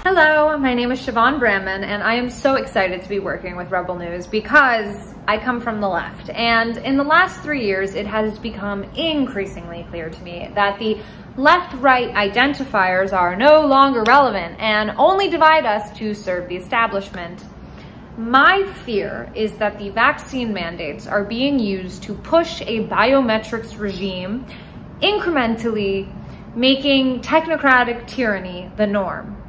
Hello, my name is Siobhan Bramman, and I am so excited to be working with Rebel News because I come from the left. And in the last 3 years, it has become increasingly clear to me that the left-right identifiers are no longer relevant and only divide us to serve the establishment. My fear is that the vaccine mandates are being used to push a biometrics regime, incrementally making technocratic tyranny the norm.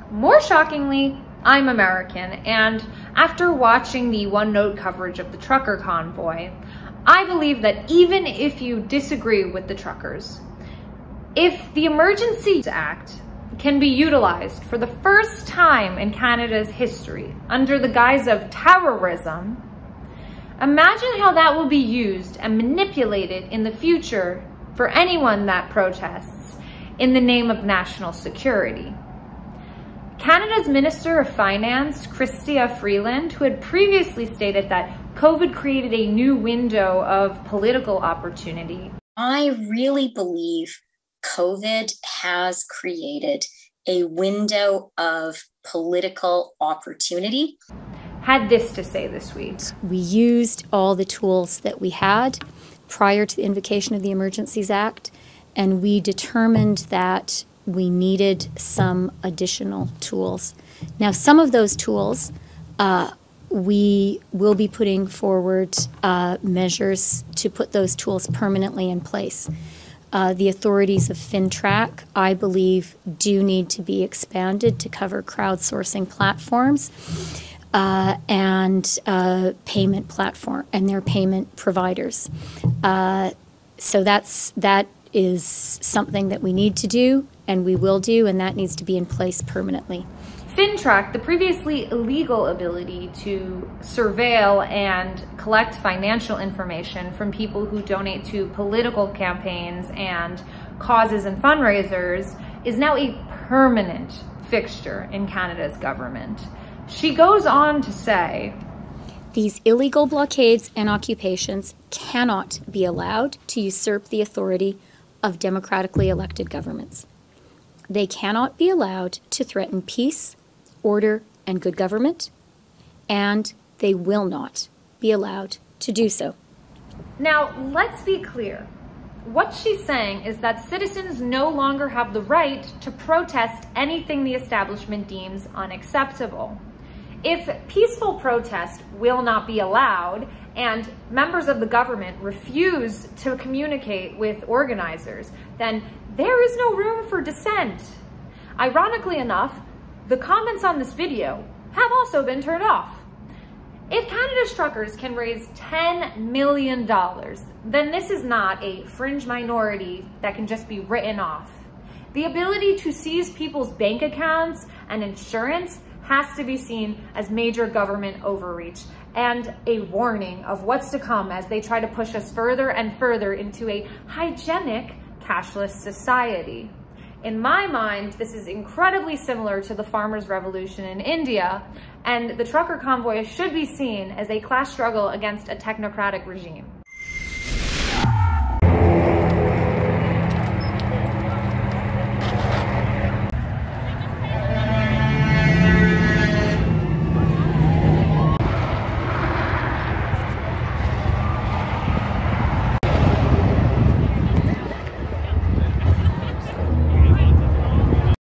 More shockingly, I'm American, and after watching the One Note coverage of the trucker convoy, I believe that even if you disagree with the truckers, if the Emergency Act can be utilized for the first time in Canada's history under the guise of terrorism, imagine how that will be used and manipulated in the future for anyone that protests in the name of national security. Canada's Minister of Finance, Chrystia Freeland, who had previously stated that COVID created a new window of political opportunity. I really believe COVID has created a window of political opportunity. Had this to say this week. We used all the tools that we had prior to the invocation of the Emergencies Act, and we determined that we needed some additional tools. Now, some of those tools, we will be putting forward measures to put those tools permanently in place. The authorities of FINTRAC, I believe, do need to be expanded to cover crowdsourcing platforms and payment platform and their payment providers. So that is something that we need to do, and we will do, and that needs to be in place permanently. FINTRAC, the previously illegal ability to surveil and collect financial information from people who donate to political campaigns and causes and fundraisers, is now a permanent fixture in Canada's government. She goes on to say, these illegal blockades and occupations cannot be allowed to usurp the authority of democratically elected governments. They cannot be allowed to threaten peace, order, and good government, and they will not be allowed to do so. Now, let's be clear. What she's saying is that citizens no longer have the right to protest anything the establishment deems unacceptable. If peaceful protest will not be allowed and members of the government refuse to communicate with organizers, then there is no room for dissent. Ironically enough, the comments on this video have also been turned off. If Canada's truckers can raise $10 million, then this is not a fringe minority that can just be written off. The ability to seize people's bank accounts and insurance has to be seen as major government overreach and a warning of what's to come as they try to push us further and further into a hygienic cashless society. In my mind, this is incredibly similar to the farmers' revolution in India, and the trucker convoy should be seen as a class struggle against a technocratic regime.